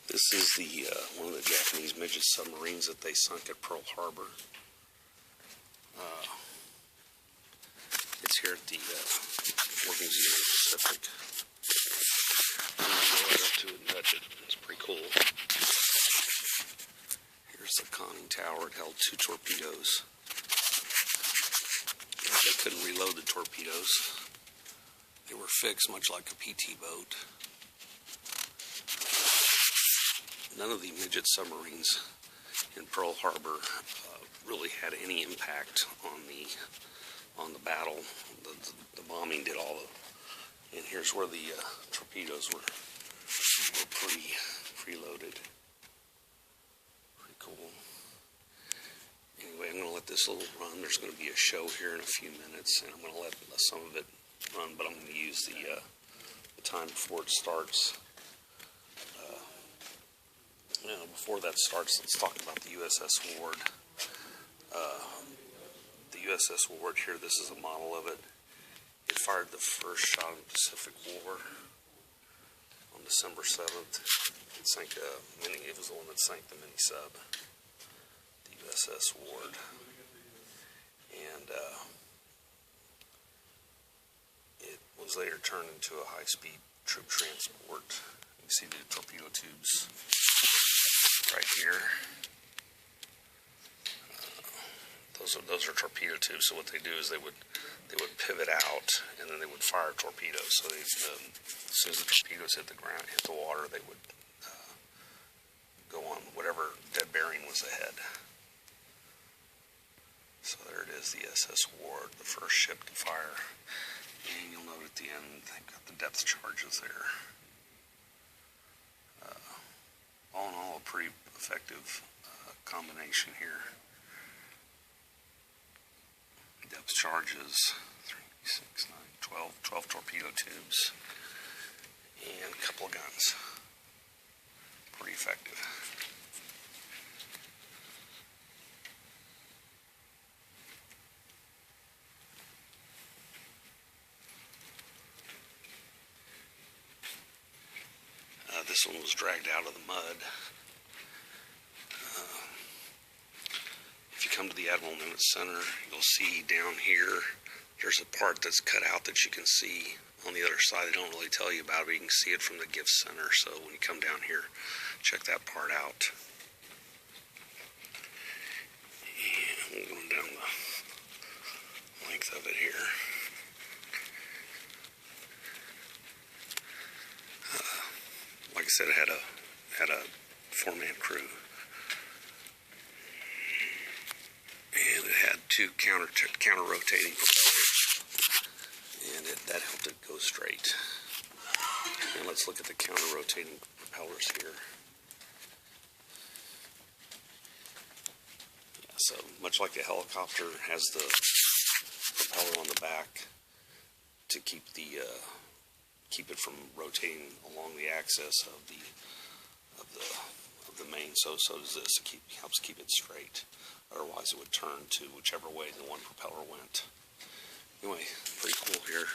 This is the one of the Japanese Midget submarines that they sunk at Pearl Harbor. It's here at the Working Museum of the Pacific. I'm going to go up to it and touch it. It's pretty cool. Here's the conning tower. It held 2 torpedoes. They couldn't reload the torpedoes. They were fixed much like a PT boat. None of the Midget submarines in Pearl Harbor really had any impact on the battle. The bombing did all the. And here's where the torpedoes were preloaded. Pretty cool. Anyway, I'm going to let this little run. There's going to be a show here in a few minutes, and I'm going to let some of it run, but I'm going to use the time before it starts. Before that starts, let's talk about the USS Ward. The USS Ward here, this is a model of it. It fired the first shot in the Pacific War on December 7th. It sank it was the one that sank the mini sub, the USS Ward. And it was later turned into a high-speed troop transport. You can see the torpedo tubes right here. Those are torpedo tubes. So what they do is they would pivot out, and then they would fire torpedoes. So as soon as the torpedoes hit the ground, hit the water, they would go on whatever dead bearing was ahead. So there it is, the SS Ward, the first ship to fire. And you'll note at the end they've got the depth charges there. All in all, a pretty effective combination here. Depth charges, 3, 6, 9, 12 torpedo tubes, and a couple of guns. Pretty effective. This one was dragged out of the mud. If you come to the Admiral Nimitz Center, you'll see down here, there's a part that's cut out that you can see on the other side. They don't really tell you about it, but you can see it from the gift center. So when you come down here, check that part out. And we're going down the length of it here. Like I said, it had a 4-man crew, and it had 2 counter-rotating propellers, and that helped it go straight. And let's look at the counter-rotating propellers here. Yeah, so much like a helicopter, has the propeller on the back to keep it from rotating along the axis of the main. So does this. It helps keep it straight. Otherwise, it would turn to whichever way the one propeller went. Anyway, pretty cool here.